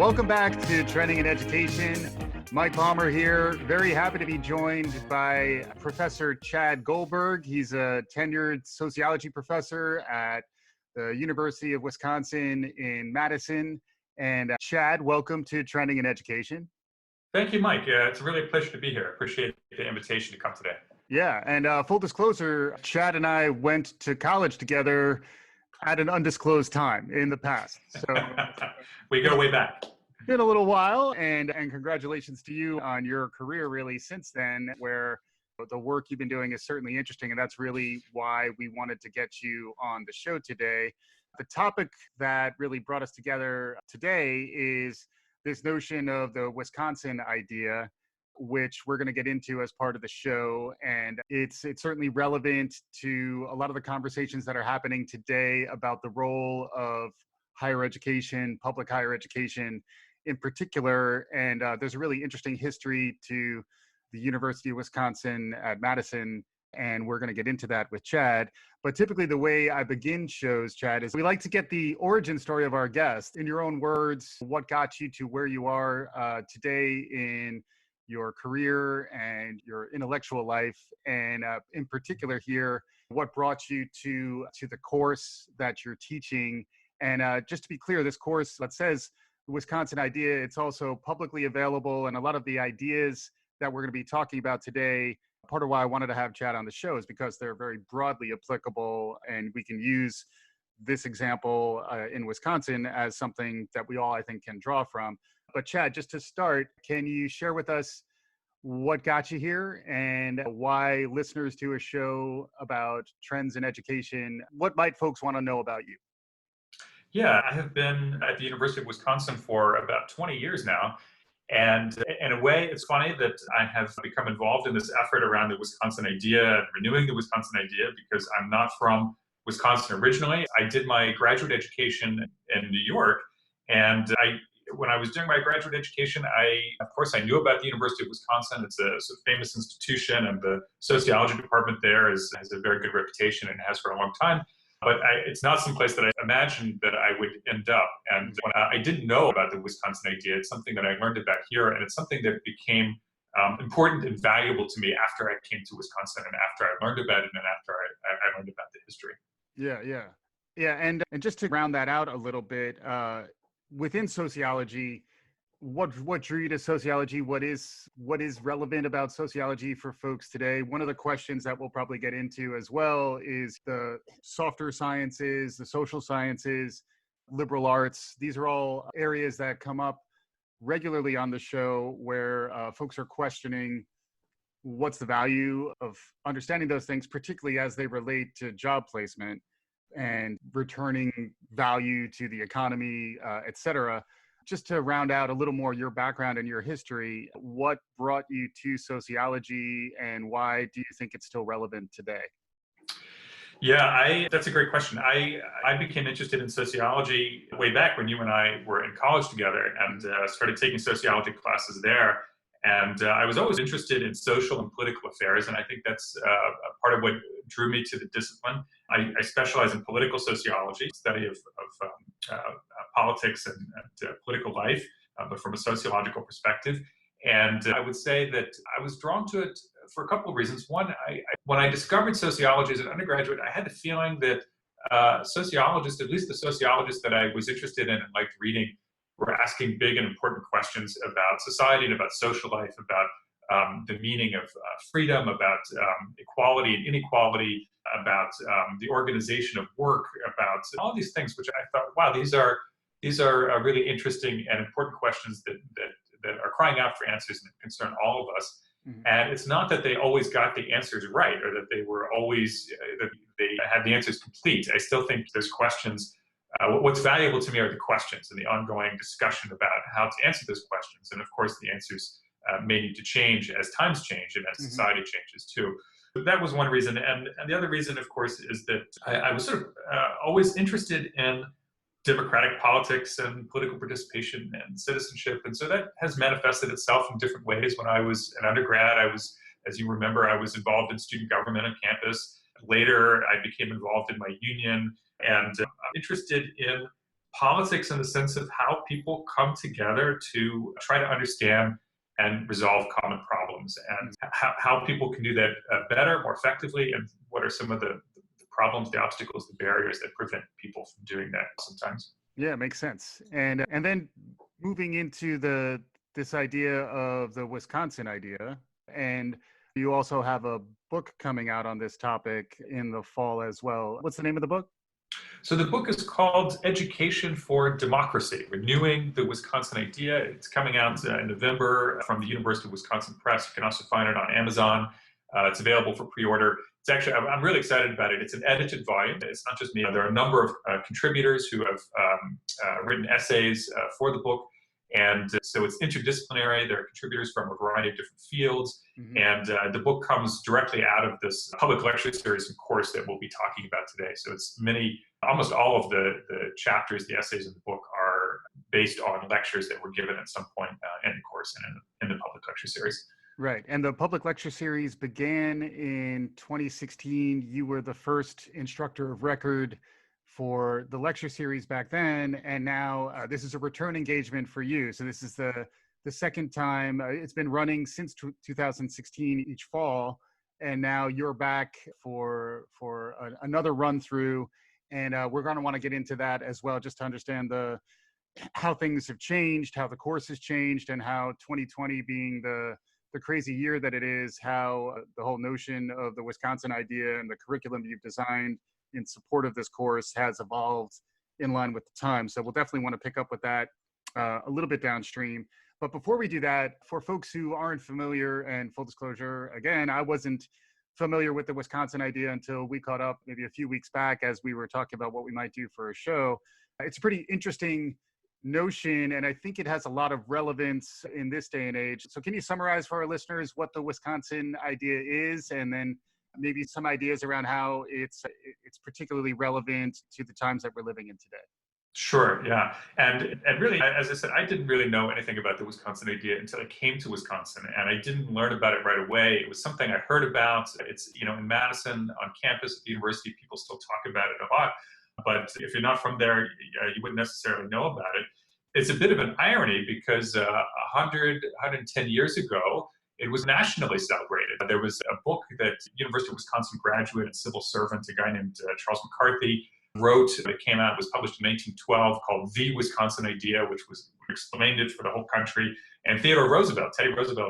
Welcome back to Trending in Education. Mike Palmer here. Very happy to be joined by Professor Chad Goldberg. He's a tenured sociology professor at the University of Wisconsin in Madison. And Chad, welcome to Trending in Education. Thank you, Mike. It's really a pleasure to be here. Appreciate the invitation to come today. Yeah, and full disclosure, Chad and I went to college together at an undisclosed time in the past. So we go way back. Been a little while, and congratulations to you on your career really since then, where the work you've been doing is certainly interesting, and that's really why we wanted to get you on the show today. The topic that really brought us together today is this notion of the Wisconsin idea, which we're going to get into as part of the show. And it's certainly relevant to a lot of the conversations that are happening today about the role of higher education, public higher education in particular. And there's a really interesting history to the University of Wisconsin at Madison, and we're going to get into that with Chad. But typically the way I begin shows, Chad, is we like to get the origin story of our guest. In your own words, what got you to where you are today in your career and your intellectual life, and in particular here, what brought you to the course that you're teaching. And just to be clear, this course that says the Wisconsin idea, it's also publicly available, and a lot of the ideas that we're going to be talking about today, part of why I wanted to have Chad on the show is because they're very broadly applicable, and we can use this example in Wisconsin as something that we all, I think, can draw from. But Chad, just to start, can you share with us what got you here and why listeners to a show about trends in education, what might folks want to know about you? Yeah, I have been at the University of Wisconsin for about 20 years now. And in a way, it's funny that I have become involved in this effort around the Wisconsin idea and renewing the Wisconsin idea because I'm not from Wisconsin originally. I did my graduate education in New York, and when I was doing my graduate education, of course, I knew about the University of Wisconsin. It's a famous institution, and the sociology department there has a very good reputation and has for a long time. But it's not someplace that I imagined that I would end up. And when I didn't know about the Wisconsin idea, it's something that I learned about here, and it's something that became important and valuable to me after I came to Wisconsin and after I learned about it and after I learned about the history. Yeah. And just to round that out a little bit, within sociology, what drew you to sociology? What is relevant about sociology for folks today? One of the questions that we'll probably get into as well is the softer sciences, the social sciences, liberal arts. These are all areas that come up regularly on the show where folks are questioning what's the value of understanding those things, particularly as they relate to job placement and returning value to the economy, et cetera. Just to round out a little more your background and your history, what brought you to sociology and why do you think it's still relevant today? Yeah, that's a great question. I became interested in sociology way back when you and I were in college together and started taking sociology classes there. And I was always interested in social and political affairs, and I think that's a part of what drew me to the discipline. I specialize in political sociology, study of politics and political life, but from a sociological perspective. And I would say that I was drawn to it for a couple of reasons. One, when I discovered sociology as an undergraduate, I had the feeling that sociologists, at least the sociologists that I was interested in and liked reading, were asking big and important questions about society and about social life, about the meaning of freedom, about equality and inequality, about the organization of work, about all these things, which I thought, wow, these are really interesting and important questions that are crying out for answers and concern all of us. Mm-hmm. And it's not that they always got the answers right or that they were always, that they had the answers complete. I still think there's questions. What's valuable to me are the questions and the ongoing discussion about how to answer those questions. And of course, the answers may need to change as times change and as mm-hmm. society changes too. So that was one reason. And the other reason, of course, is that I was sort of always interested in democratic politics and political participation and citizenship. And so that has manifested itself in different ways. When I was an undergrad, as you remember, I was involved in student government on campus. Later, I became involved in my union, and I'm interested in politics in the sense of how people come together to try to understand and resolve common problems, and how people can do that better, more effectively, and what are some of the problems, the obstacles, the barriers that prevent people from doing that sometimes. Yeah, it makes sense. And then moving into this idea of the Wisconsin idea, and you also have a book coming out on this topic in the fall as well. What's the name of the book? So the book is called Education for Democracy, Renewing the Wisconsin Idea. It's coming out in November from the University of Wisconsin Press. You can also find it on Amazon. It's available for pre-order. It's actually, I'm really excited about it. It's an edited volume. It's not just me. There are a number of contributors who have written essays for the book. And so it's interdisciplinary. There are contributors from a variety of different fields. Mm-hmm. And the book comes directly out of this public lecture series and course that we'll be talking about today. So it's almost all of the chapters, the essays in the book are based on lectures that were given at some point in the course and in the public lecture series. Right. And the public lecture series began in 2016. You were the first instructor of record for the lecture series back then. And now this is a return engagement for you. So this is the second time. It's been running since 2016 each fall. And now you're back for another run through. And we're going to want to get into that as well, just to understand how things have changed, how the course has changed, and how 2020 being the crazy year that it is, how the whole notion of the Wisconsin idea and the curriculum you've designed in support of this course has evolved in line with the time. So we'll definitely want to pick up with that a little bit downstream. But before we do that, for folks who aren't familiar, and full disclosure, again, I wasn't familiar with the Wisconsin idea until we caught up maybe a few weeks back as we were talking about what we might do for a show. It's a pretty interesting notion, and I think it has a lot of relevance in this day and age. So can you summarize for our listeners what the Wisconsin idea is, and then maybe some ideas around how it's particularly relevant to the times that we're living in today? Sure, yeah. And really, as I said, I didn't really know anything about the Wisconsin idea until I came to Wisconsin, and I didn't learn about it right away. It was something I heard about. It's, in Madison on campus at the university, people still talk about it a lot. But if you're not from there, you wouldn't necessarily know about it. It's a bit of an irony because 110 years ago, it was nationally celebrated. There was a book that University of Wisconsin graduate and civil servant, a guy named Charles McCarthy, wrote that came out, was published in 1912, called The Wisconsin Idea, which explained it for the whole country. And Teddy Roosevelt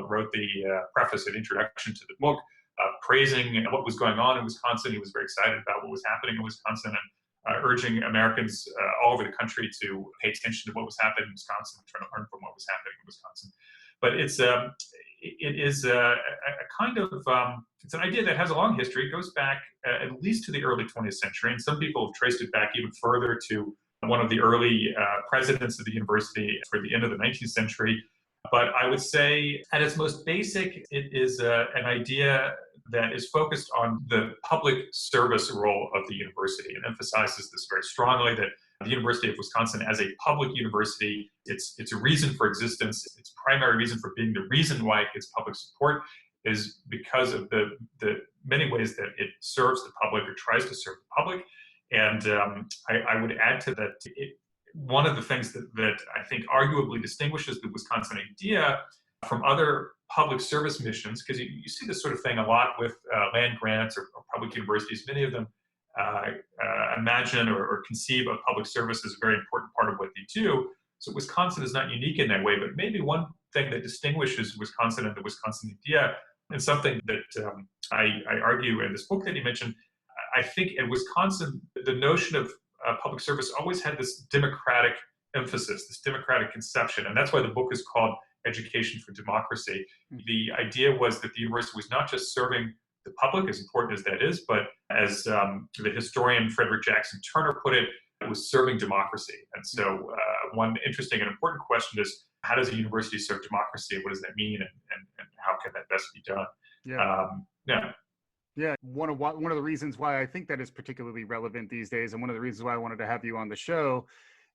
wrote the preface and introduction to the book, praising what was going on in Wisconsin. He was very excited about what was happening in Wisconsin, and urging Americans all over the country to pay attention to what was happening in Wisconsin and try to learn from what was happening in Wisconsin. But it is a kind of, it's an idea that has a long history. It goes back at least to the early 20th century, and some people have traced it back even further to one of the early presidents of the university toward the end of the 19th century. But I would say at its most basic, it is an idea that is focused on the public service role of the university, and emphasizes this very strongly, that the University of Wisconsin as a public university, its a reason for existence, its primary reason for being, the reason why it gets public support is because of the many ways that it serves the public or tries to serve the public. And I would add to that, one of the things that I think arguably distinguishes the Wisconsin idea from other public service missions, because you see this sort of thing a lot with land grants or public universities. Many of them imagine or conceive of public service as a very important part of what they do. So Wisconsin is not unique in that way, but maybe one thing that distinguishes Wisconsin and the Wisconsin idea, and something that I argue in this book that you mentioned, I think in Wisconsin, the notion of public service always had this democratic emphasis, this democratic conception, and that's why the book is called Education for Democracy. The idea was that the university was not just serving the public, as important as that is, but as the historian Frederick Jackson Turner put it, it was serving democracy. And so one interesting and important question is, how does a university serve democracy? What does that mean? And how can that best be done? Yeah. Yeah, one of the reasons why I think that is particularly relevant these days, and one of the reasons why I wanted to have you on the show,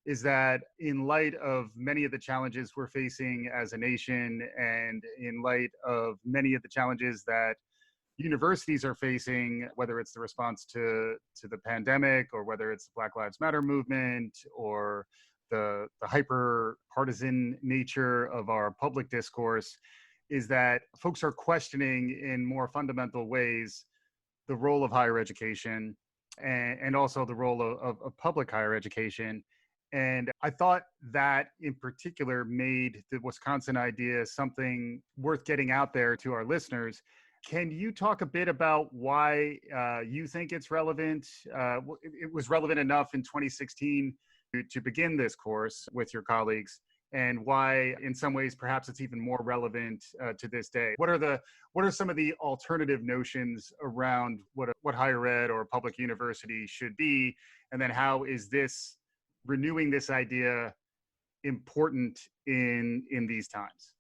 is that in light of many of the challenges we're facing as a nation, and in light of many of the challenges that universities are facing, whether it's the response to the pandemic, or whether it's the Black Lives Matter movement, or the hyper partisan nature of our public discourse is that folks are questioning in more fundamental ways the role of higher education and also the role of public higher education. And I thought that in particular made the Wisconsin idea something worth getting out there to our listeners. Can you talk a bit about why you think it's relevant? It was relevant enough in 2016 to begin this course with your colleagues, and why in some ways perhaps it's even more relevant to this day. What are some of the alternative notions around what higher ed or public university should be, and then how is this renewing this idea important in these times?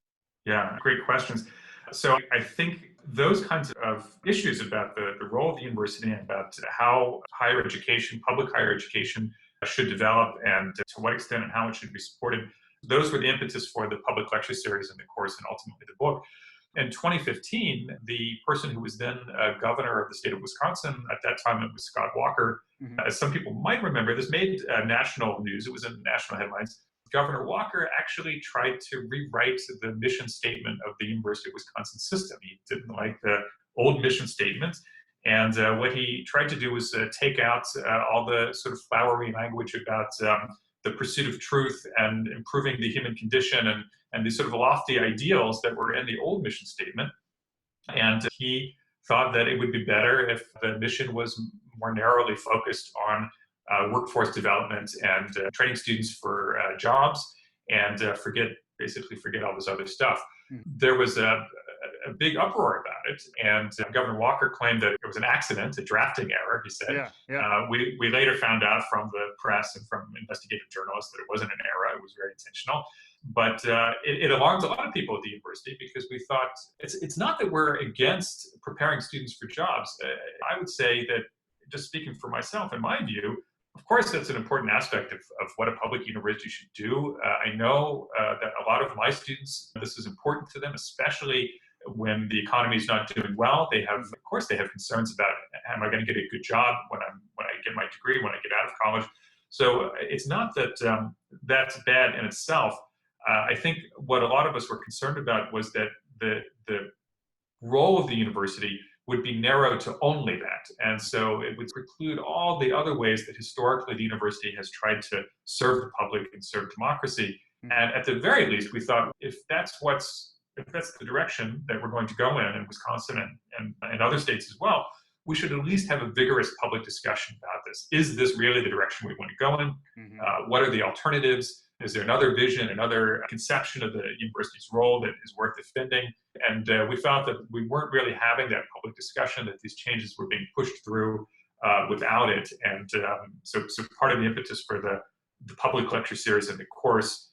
Yeah, great questions. So I think those kinds of issues about the role of the university and about how higher education, public higher education should develop and to what extent and how it should be supported, those were the impetus for the public lecture series and the course and ultimately the book. In 2015, the person who was then governor of the state of Wisconsin, at that time it was Scott Walker, as some people might remember, this made national news. It was in national headlines. Governor Walker actually tried to rewrite the mission statement of the University of Wisconsin system. He didn't like the old mission statement. And what he tried to do was take out all the sort of flowery language about the pursuit of truth and improving the human condition and these sort of lofty ideals that were in the old mission statement. And he thought that it would be better if the mission was more narrowly focused on workforce development and training students for jobs and basically forget all this other stuff. There was a big uproar about it, and Governor Walker claimed that it was an accident, a drafting error, he said. We later found out from the press and from investigative journalists that it wasn't an error, it was very intentional. But it alarmed a lot of people at the university because we thought, it's not that we're against preparing students for jobs. I would say that, just speaking for myself, in my view, of course, that's an important aspect of what a public university should do. I know that a lot of my students, this is important to them, especially when the economy is not doing well. They have concerns about, am I going to get a good job when I get my degree, when I get out of college? So it's not that that's bad in itself. I think what a lot of us were concerned about was that the role of the university would be narrowed to only that. And so it would preclude all the other ways that historically the university has tried to serve the public and serve democracy. And at the very least, we thought if that's the direction that we're going to go in Wisconsin and other states as well, we should at least have a vigorous public discussion about this. Is this really the direction we want to go in? What are the alternatives? Is there another vision, another conception of the university's role that is worth defending? And we found that we weren't really having that public discussion, that these changes were being pushed through without it. And so part of the impetus for the public lecture series and the course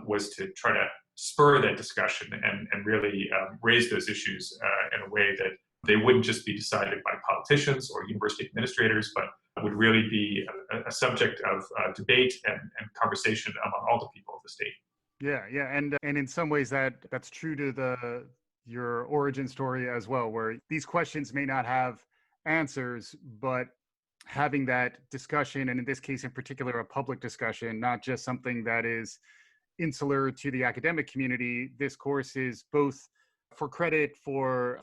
was to try to spur that discussion and really raise those issues in a way that they wouldn't just be decided by politicians or university administrators, but would really be a subject of debate and conversation among all the people of the state. Yeah, and in some ways that's true to your origin story as well, where these questions may not have answers, but having that discussion, and in this case in particular, a public discussion, not just something that is insular to the academic community. This course is both for credit for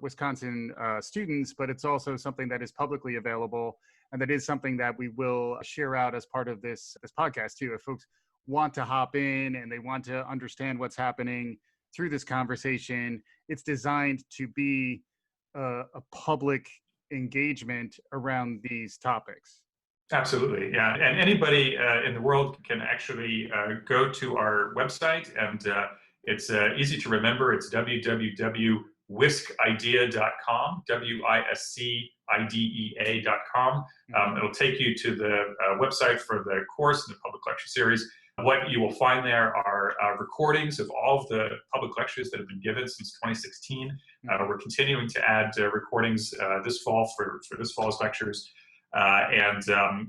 Wisconsin students, but it's also something that is publicly available, and that is something that we will share out as part of this podcast too. If folks want to hop in and they want to understand what's happening through this conversation, it's designed to be a public engagement around these topics. Absolutely, yeah. And anybody in the world can actually go to our website, and it's easy to remember. It's www.wiscidea.com, WISCIDEA.com. It'll take you to the website for the course and the public lecture series. What you will find there are recordings of all of the public lectures that have been given since 2016. We're continuing to add recordings this fall for this fall's lectures. And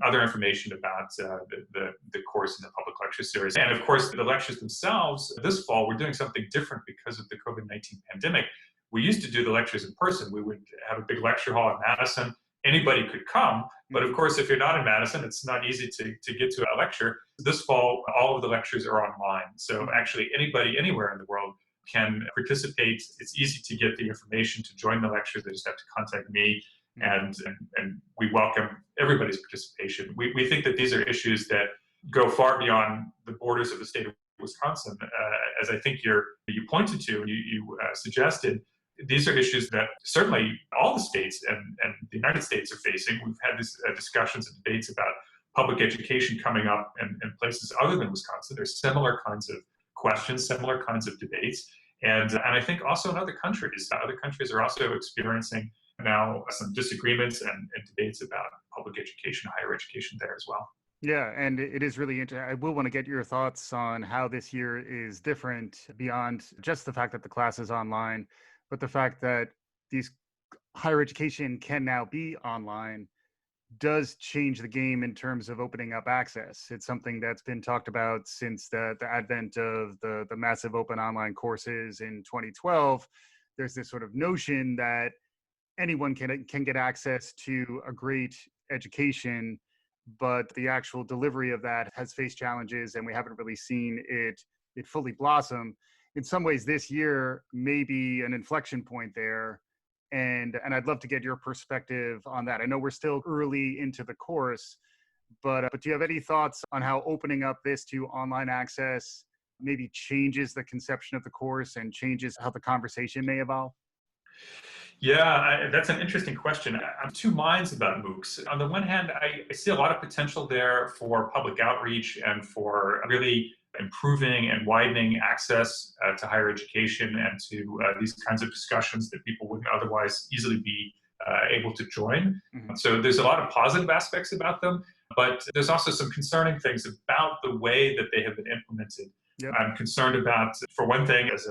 other information about the course in the public lecture series. And of course, the lectures themselves, this fall, we're doing something different because of the COVID-19 pandemic. We used to do the lectures in person. We would have a big lecture hall in Madison, anybody could come. But of course, if you're not in Madison, it's not easy to get to a lecture. This fall, all of the lectures are online. So actually anybody anywhere in the world can participate. It's easy to get the information to join the lecture. They just have to contact me, and we welcome everybody's participation. We think that these are issues that go far beyond the borders of the state of Wisconsin, as I think you pointed to and you suggested. These are issues that certainly all the states and the United States are facing. We've had these discussions and debates about public education coming up in places other than Wisconsin. There's similar kinds of questions, similar kinds of debates. And I think also in other countries. Other countries are also experiencing now some disagreements and debates about public education, higher education there as well. Yeah, and it is really interesting. I will want to get your thoughts on how this year is different beyond just the fact that the class is online, but the fact that these higher education can now be online does change the game in terms of opening up access. It's something that's been talked about since the advent of the massive open online courses in 2012. There's this sort of notion that anyone can get access to a great education, but the actual delivery of that has faced challenges, and we haven't really seen it fully blossom. In some ways, this year may be an inflection point there, and I'd love to get your perspective on that. I know we're still early into the course, but do you have any thoughts on how opening up this to online access maybe changes the conception of the course and changes how the conversation may evolve? Yeah, that's an interesting question. I'm of two minds about MOOCs. On the one hand, I see a lot of potential there for public outreach and for really improving and widening access to higher education and to these kinds of discussions that people wouldn't otherwise easily be able to join. So there's a lot of positive aspects about them, but there's also some concerning things about the way that they have been implemented. Yep. I'm concerned about, for one thing, as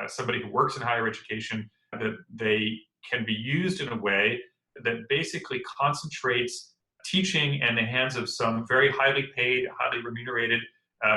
somebody who works in higher education, that they can be used in a way that basically concentrates teaching in the hands of some very highly paid, highly remunerated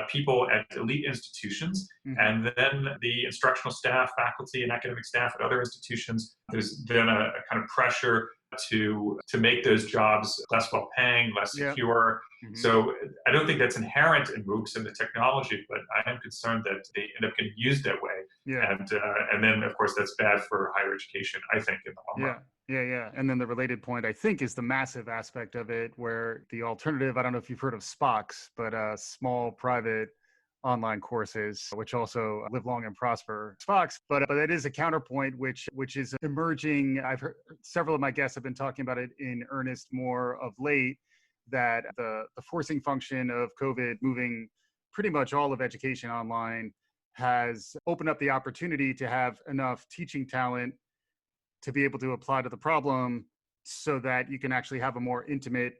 people at elite institutions. And then the instructional staff, faculty, and academic staff at other institutions, there's then a kind of pressure to make those jobs less well paying, less secure. So I don't think that's inherent in MOOCs and the technology, but I am concerned that they end up getting used that way. And then, of course, that's bad for higher education, I think, in the long run. Yeah. And then the related point, I think, is the massive aspect of it, where the alternative, I don't know if you've heard of SPOCs, but small private online courses, which also live long and prosper, SPOCs. But it is a counterpoint, which is emerging. I've heard several of my guests have been talking about it in earnest more of late, that the forcing function of COVID moving pretty much all of education online has opened up the opportunity to have enough teaching talent to be able to apply to the problem so that you can actually have a more intimate,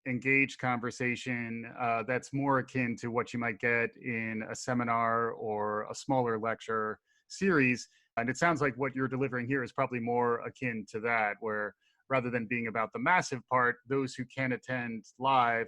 engaged conversation that's more akin to what you might get in a seminar or a smaller lecture series. And it sounds like what you're delivering here is probably more akin to that, where rather than being about the massive part, those who can attend live,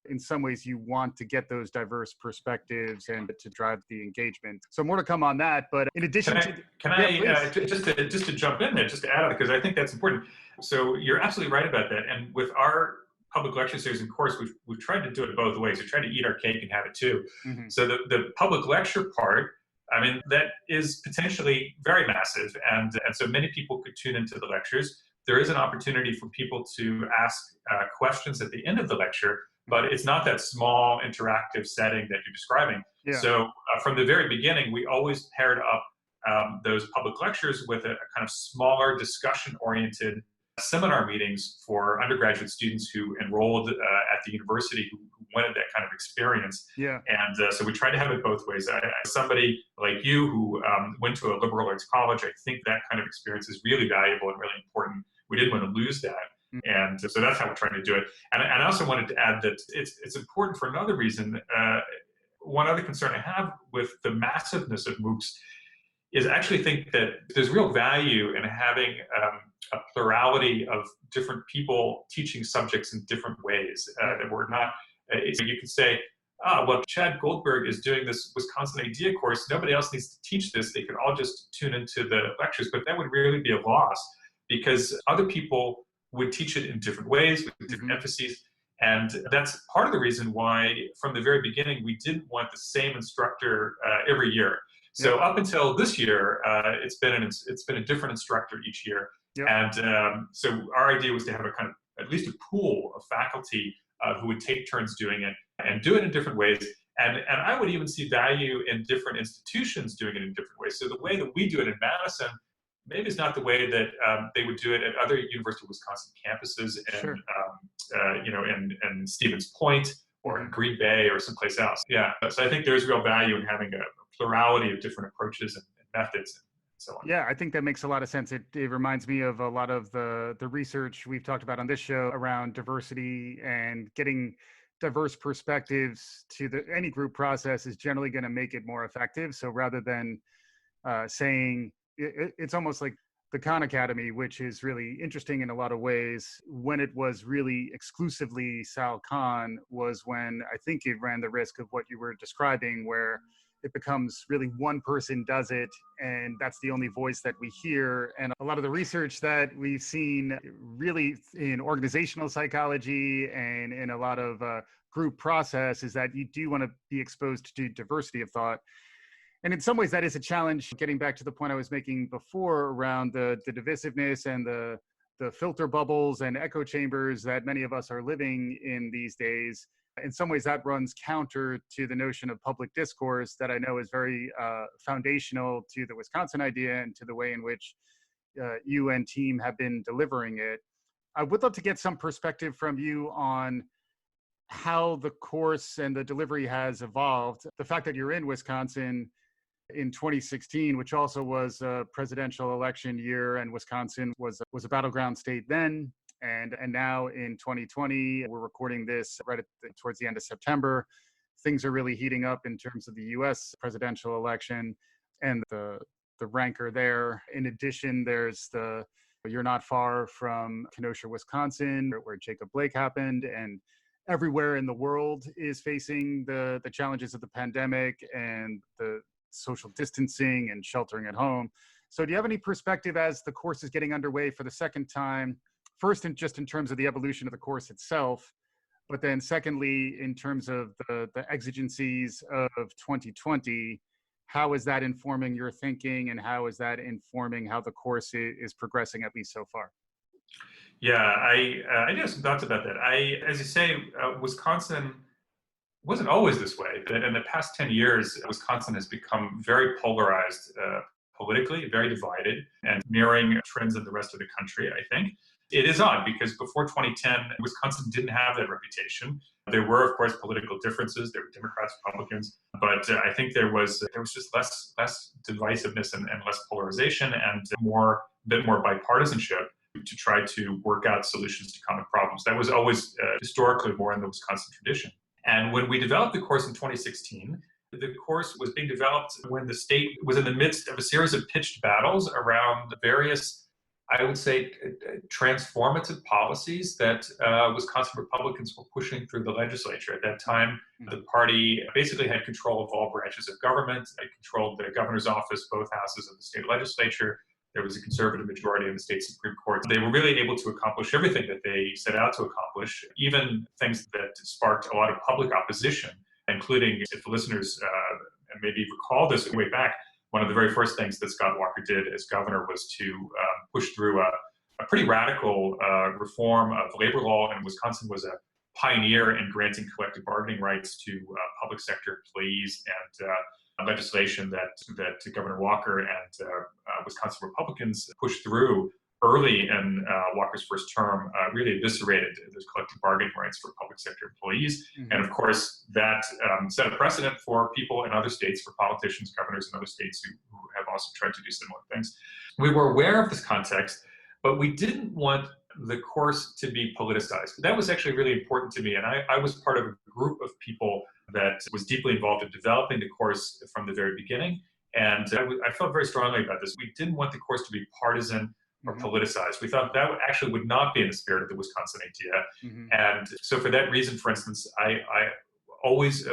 in some ways you want to get those diverse perspectives and to drive the engagement. So more to come on that. But in addition just to jump in there, just to add, because I think that's important. So you're absolutely right about that. And with our public lecture series and course, we've tried to do it both ways. We tried to eat our cake and have it too. So the public lecture part, I mean, that is potentially very massive. And so many people could tune into the lectures. There is an opportunity for people to ask questions at the end of the lecture, but it's not that small interactive setting that you're describing. So from the very beginning, we always paired up those public lectures with a kind of smaller discussion-oriented seminar meetings for undergraduate students who enrolled at the university who wanted that kind of experience. And so we try to have it both ways. Somebody like you who went to a liberal arts college, I think that kind of experience is really valuable and really important. We didn't want to lose that. And so that's how we're trying to do it. And I also wanted to add that it's important for another reason. One other concern I have with the massiveness of MOOCs is I actually think that there's real value in having a plurality of different people teaching subjects in different ways. That we're not, so you could say, well, Chad Goldberg is doing this Wisconsin Idea course. Nobody else needs to teach this. They could all just tune into the lectures, but that would really be a loss, because other people would teach it in different ways with different emphases. And that's part of the reason why, from the very beginning, we didn't want the same instructor every year. So up until this year, it's been a different instructor each year. Yep. And so our idea was to have a kind of at least a pool of faculty who would take turns doing it and do it in different ways. And I would even see value in different institutions doing it in different ways. So the way that we do it in Madison maybe is not the way that they would do it at other University of Wisconsin campuses, and in Stevens Point or in Green Bay or someplace else. Yeah, so I think there's real value in having a plurality of different approaches and methods. So on. Yeah, I think that makes a lot of sense. It reminds me of a lot of the research we've talked about on this show around diversity, and getting diverse perspectives to any group process is generally going to make it more effective. So rather than saying, it's almost like the Khan Academy, which is really interesting in a lot of ways. When it was really exclusively Sal Khan was when I think it ran the risk of what you were describing, where it becomes really one person does it, and that's the only voice that we hear. And a lot of the research that we've seen really in organizational psychology and in a lot of group process is that you do want to be exposed to diversity of thought. And in some ways that is a challenge, getting back to the point I was making before around the divisiveness and the filter bubbles and echo chambers that many of us are living in these days. In some ways that runs counter to the notion of public discourse that I know is very foundational to the Wisconsin idea and to the way in which you and team have been delivering it. I would love to get some perspective from you on how the course and the delivery has evolved. The fact that you're in Wisconsin in 2016, which also was a presidential election year, and Wisconsin was a battleground state then. And now in 2020, we're recording this right towards the end of September. Things are really heating up in terms of the U.S. presidential election and the rancor there. In addition, there's you're not far from Kenosha, Wisconsin, where Jacob Blake happened, and everywhere in the world is facing the challenges of the pandemic and the social distancing and sheltering at home. So do you have any perspective as the course is getting underway for the second time? First, just in terms of the evolution of the course itself, but then secondly, in terms of the exigencies of 2020, how is that informing your thinking, and how is that informing how the course is progressing, at least so far? Yeah, I do have some thoughts about that. As you say, Wisconsin wasn't always this way, but in the past 10 years, Wisconsin has become very polarized politically, very divided, and mirroring trends in the rest of the country, I think. It is odd because before 2010, Wisconsin didn't have that reputation. There were, of course, political differences. There were Democrats, Republicans, but I think there was just less divisiveness and less polarization, and a bit more bipartisanship to try to work out solutions to common problems. That was always historically more in the Wisconsin tradition. And when we developed the course in 2016, the course was being developed when the state was in the midst of a series of pitched battles around various, I would say, transformative policies that Wisconsin Republicans were pushing through the legislature. At that time, the party basically had control of all branches of government. It controlled the governor's office, both houses of the state legislature. There was a conservative majority in the state Supreme Court. They were really able to accomplish everything that they set out to accomplish, even things that sparked a lot of public opposition, including, if the listeners maybe recall this way back, one of the very first things that Scott Walker did as governor was to push through a pretty radical reform of labor law, and Wisconsin was a pioneer in granting collective bargaining rights to public sector employees, and legislation that Governor Walker and Wisconsin Republicans pushed through early in Walker's first term really eviscerated those collective bargaining rights for public sector employees. And of course, that set a precedent for people in other states, for politicians, governors in other states who have also tried to do similar things. We were aware of this context, but we didn't want the course to be politicized. That was actually really important to me. And I was part of a group of people that was deeply involved in developing the course from the very beginning. And I felt very strongly about this. We didn't want the course to be partisan or politicized. We thought that actually would not be in the spirit of the Wisconsin idea. And so for that reason, for instance, I always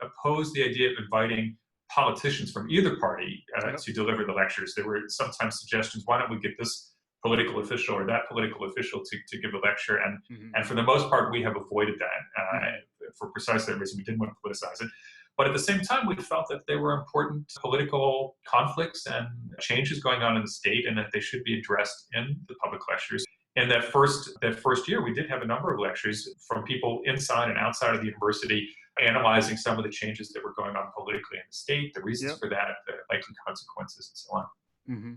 opposed the idea of inviting politicians from either party to deliver the lectures. There were sometimes suggestions, why don't we get this Mm-hmm. political official or that political official to give a lecture. Mm-hmm. And for the most part, we have avoided that Mm-hmm. for precisely that reason. We didn't want to politicize it. But at the same time, we felt that there were important political conflicts and changes going on in the state and that they should be addressed in the public lectures. In that first year, we did have a number of lectures from people inside and outside of the university analyzing some of the changes that were going on politically in the state, the reasons Yep. for that, the likely consequences, and so on. Mm-hmm.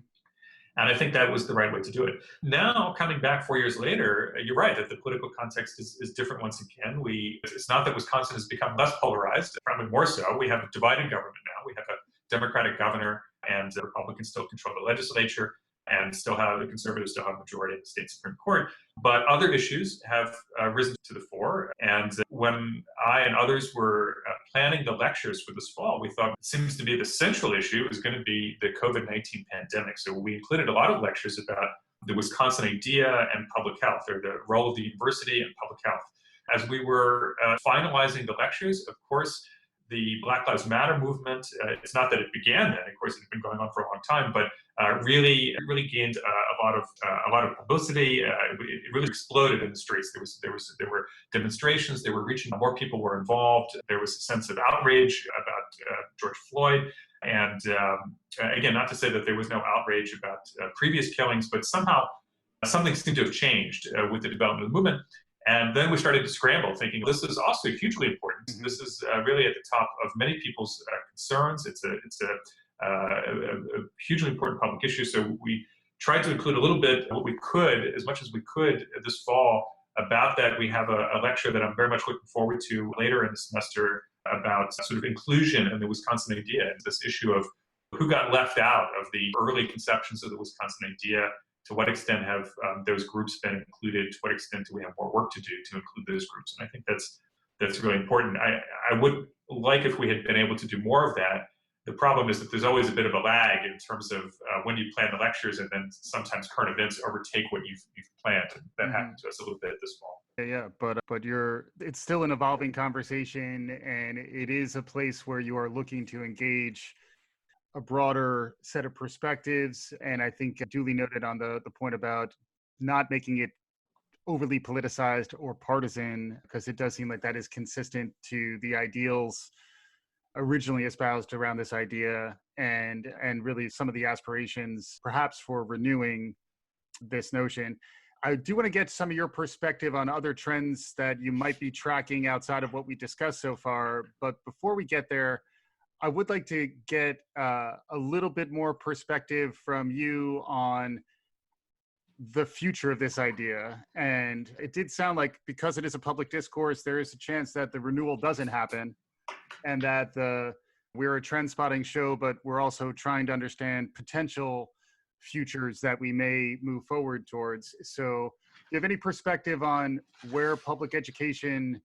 And I think that was the right way to do it. Now, coming back 4 years later, you're right that the political context is different once again. It's not that Wisconsin has become less polarized, probably more so. We have a divided government now. We have a Democratic governor, and the Republicans still control the legislature, and the conservatives still have a majority in the state Supreme Court. But other issues have risen to the fore. And when I and others were planning the lectures for this fall, we thought it seems to be the central issue is going to be the COVID-19 pandemic. So we included a lot of lectures about the Wisconsin idea and public health, or the role of the university and public health. As we were finalizing the lectures, of course, the Black Lives Matter movement, it's not that it began then, of course, it had been going on for a long time, but really gained a lot of publicity. It really exploded in the streets. There were demonstrations. They were reaching more people were involved. There was a sense of outrage about George Floyd, and again, not to say that there was no outrage about previous killings, but somehow something seemed to have changed with the development of the movement. And then we started to scramble, thinking this is also hugely important. Mm-hmm. This is really at the top of many people's concerns. It's a hugely important public issue. So we tried to include a little bit what we could, as much as we could, this fall about that. We have a lecture that I'm very much looking forward to later in the semester about sort of inclusion in the Wisconsin idea, and this issue of who got left out of the early conceptions of the Wisconsin idea. To what extent have those groups been included? To what extent do we have more work to do to include those groups? And I think that's really important. I would like if we had been able to do more of that. The problem is that there's always a bit of a lag in terms of when you plan the lectures, and then sometimes current events overtake what you've planned. And that Mm-hmm. happened to us a little bit this fall. Yeah, but it's still an evolving conversation, and it is a place where you are looking to engage a broader set of perspectives. And I think duly noted on the point about not making it overly politicized or partisan, because it does seem like that is consistent to the ideals originally espoused around this idea, and really some of the aspirations perhaps for renewing this notion. I do want to get some of your perspective on other trends that you might be tracking outside of what we discussed so far. But before we get there, I would like to get a little bit more perspective from you on the future of this idea. And it did sound like, because it is a public discourse, there is a chance that the renewal doesn't happen, and that we're a trend spotting show, but we're also trying to understand potential futures that we may move forward towards. So do you have any perspective on where public education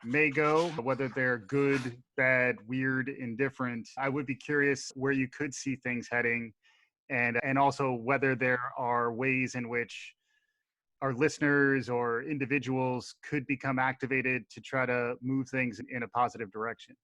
may go, whether they're good, bad, weird, indifferent? I would be curious where you could see things heading, and also whether there are ways in which our listeners or individuals could become activated to try to move things in a positive direction.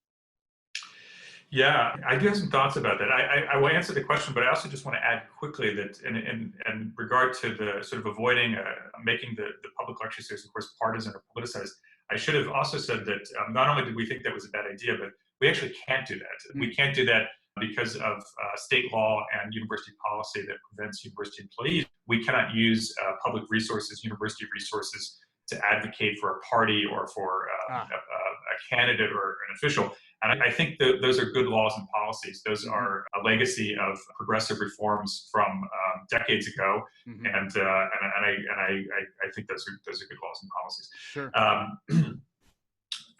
Yeah, I do have some thoughts about that. I will answer the question, but I also just want to add quickly that in regard to the sort of avoiding making the public lecture series, of course, partisan or politicized, I should have also said that not only did we think that was a bad idea, but we actually can't do that. Mm-hmm. We can't do that because of state law and university policy that prevents university employees. We cannot use public resources, university resources, to advocate for a party or for a candidate or an official. And I think that those are good laws and policies. Those are a legacy of progressive reforms from decades ago, Mm-hmm. and I think those are good laws and policies. Sure.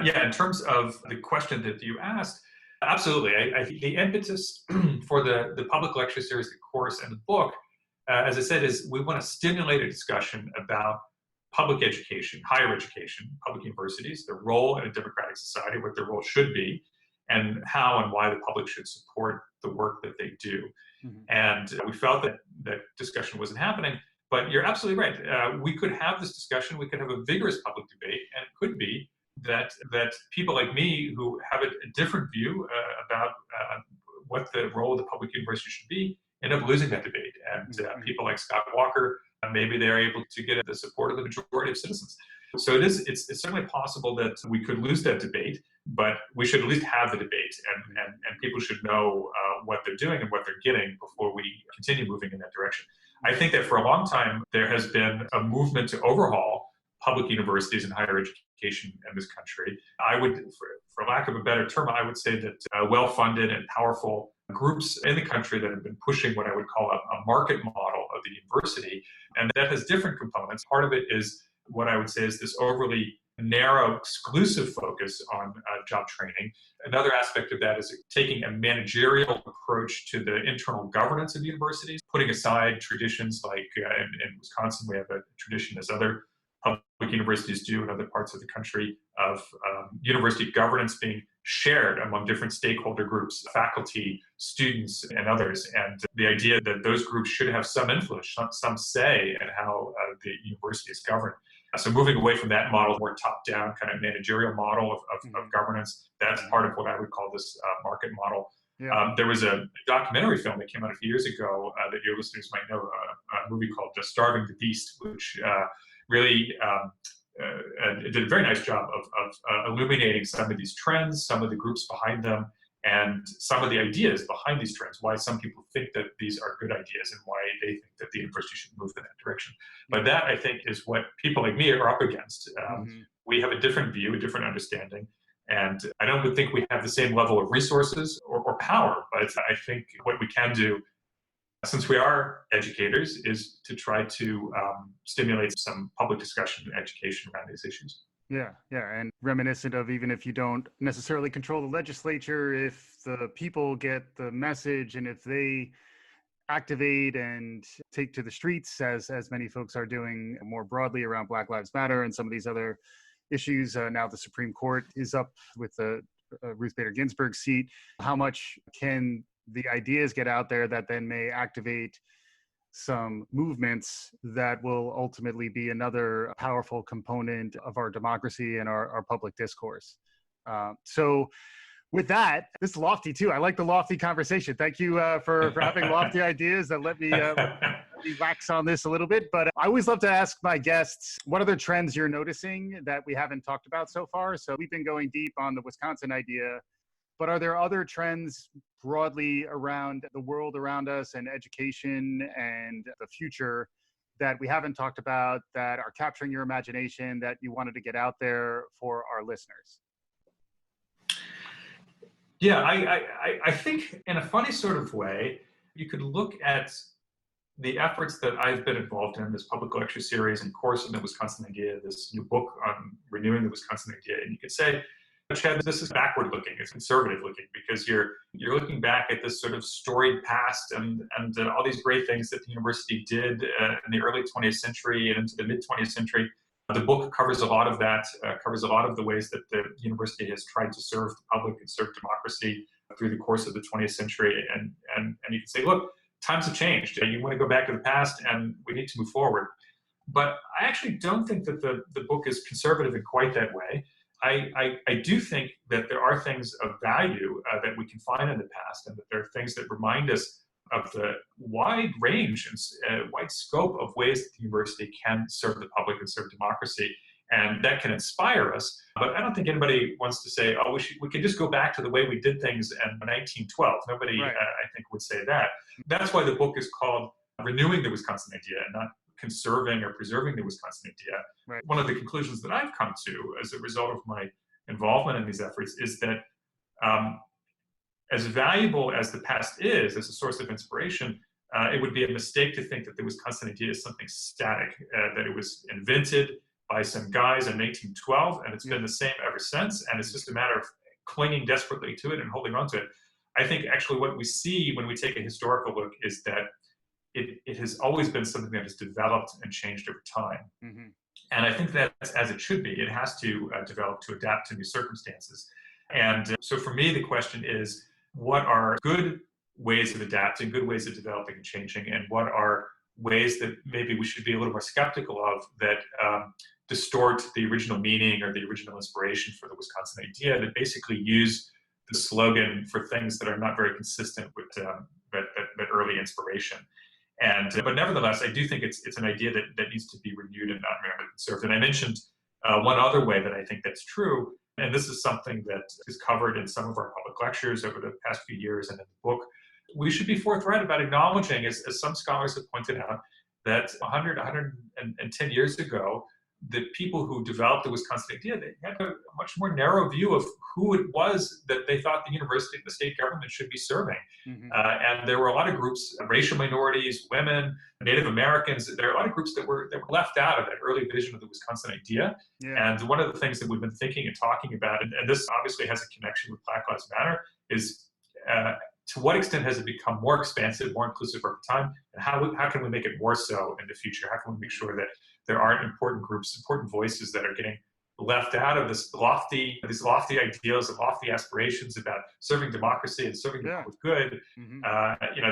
Yeah, in terms of the question that you asked, absolutely. I think the impetus for the public lecture series, the course, and the book, as I said, is we want to stimulate a discussion about public education, higher education, public universities, their role in a democratic society, what their role should be, and how and why the public should support the work that they do. Mm-hmm. And we felt that that discussion wasn't happening, but you're absolutely right. We could have this discussion, we could have a vigorous public debate, and it could be that people like me who have a different view about what the role of the public university should be end up losing that debate. And people like Scott Walker maybe they're able to get the support of the majority of citizens. So it's certainly possible that we could lose that debate, but we should at least have the debate, and people should know what they're doing and what they're getting before we continue moving in that direction. I think that for a long time, there has been a movement to overhaul public universities and higher education in this country. I would, for lack of a better term, I would say that well-funded and powerful groups in the country that have been pushing what I would call a market model of the university, and that has different components. Part of it is what I would say is this overly narrow, exclusive focus on job training. Another aspect of that is taking a managerial approach to the internal governance of universities, putting aside traditions like in Wisconsin, we have a tradition, as other public universities do in other parts of the country, of university governance being shared among different stakeholder groups, faculty, students, and others. And the idea that those groups should have some influence, some say in how the university is governed. So moving away from that model, more top-down kind of managerial model of governance, that's part of what I would call this market model. Yeah. There was a documentary film that came out a few years ago that your listeners might know, a movie called Starving the Beast, which really did a very nice job of illuminating some of these trends, some of the groups behind them, and some of the ideas behind these trends, why some people think that these are good ideas and why they think that the university should move in that direction. But that, I think, is what people like me are up against. We have a different view, a different understanding, and I don't think we have the same level of resources or power, but I think what we can do, since we are educators, is to try to stimulate some public discussion and education around these issues. Yeah, and reminiscent of, even if you don't necessarily control the legislature, if the people get the message and if they activate and take to the streets, as many folks are doing more broadly around Black Lives Matter and some of these other issues. Now the Supreme Court is up with the Ruth Bader Ginsburg seat. How much can the ideas get out there that then may activate some movements that will ultimately be another powerful component of our democracy and our public discourse? So with that, this is lofty too. I like the lofty conversation. Thank you for having lofty ideas that let me wax on this a little bit. But I always love to ask my guests, what other trends you're noticing that we haven't talked about so far? So we've been going deep on the Wisconsin idea, but are there other trends broadly around the world around us and education and the future that we haven't talked about that are capturing your imagination that you wanted to get out there for our listeners? Yeah, I think in a funny sort of way, you could look at the efforts that I've been involved in, this public lecture series and course on the Wisconsin idea, this new book on renewing the Wisconsin idea, and you could say, Chad, this is backward looking, it's conservative looking, because you're looking back at this sort of storied past and all these great things that the university did in the early 20th century and into the mid 20th century. The book covers a lot of that, covers a lot of the ways that the university has tried to serve the public and serve democracy through the course of the 20th century. And you can say, look, times have changed. You want to go back to the past and we need to move forward. But I actually don't think that the book is conservative in quite that way. I do think that there are things of value that we can find in the past, and that there are things that remind us of the wide range and wide scope of ways that the university can serve the public and serve democracy. And that can inspire us. But I don't think anybody wants to say, oh, we could just go back to the way we did things in 1912. Nobody, right. I think, would say that. That's why the book is called Renewing the Wisconsin Idea, and not conserving or preserving the Wisconsin idea. Right. One of the conclusions that I've come to as a result of my involvement in these efforts is that as valuable as the past is as a source of inspiration, it would be a mistake to think that the Wisconsin idea is something static, that it was invented by some guys in 1912, and it's been the same ever since, and it's just a matter of clinging desperately to it and holding on to it. I think actually what we see when we take a historical look is that it has always been something that has developed and changed over time. Mm-hmm. And I think that's as it should be. It has to develop to adapt to new circumstances. And so for me, the question is, what are good ways of adapting, good ways of developing and changing, and what are ways that maybe we should be a little more skeptical of that distort the original meaning or the original inspiration for the Wisconsin idea, that basically use the slogan for things that are not very consistent with that early inspiration. And but nevertheless, I do think it's an idea that needs to be renewed and not merely conserved. And I mentioned one other way that I think that's true, and this is something that is covered in some of our public lectures over the past few years and in the book. We should be forthright about acknowledging, as some scholars have pointed out, that 110 years ago, the people who developed the Wisconsin idea, they had a much more narrow view of who it was that they thought the university and the state government should be serving. Hmm. And there were a lot of groups, racial minorities, women, Native Americans. There are a lot of groups that were left out of that early vision of the Wisconsin idea. Yeah. And one of the things that we've been thinking and talking about, and this obviously has a connection with Black Lives Matter, is to what extent has it become more expansive, more inclusive over time, and how can we make it more so in the future? How can we make sure that there aren't important groups, important voices that are getting left out of these lofty ideals and lofty aspirations about serving democracy and serving the Yeah. public good? Hmm.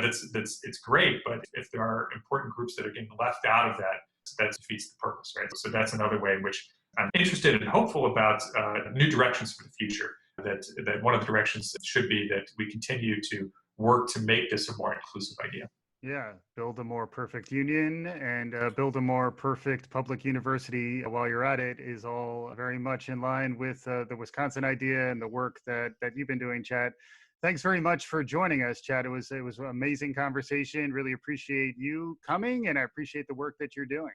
It's great, but if there are important groups that are getting left out of that, that defeats the purpose, right? So that's another way in which I'm interested and hopeful about new directions for the future. That one of the directions should be that we continue to work to make this a more inclusive idea. Yeah, build a more perfect union and build a more perfect public university while you're at it is all very much in line with the Wisconsin idea and the work that you've been doing, Chad. Thanks very much for joining us, Chad. It was an amazing conversation. Really appreciate you coming, and I appreciate the work that you're doing.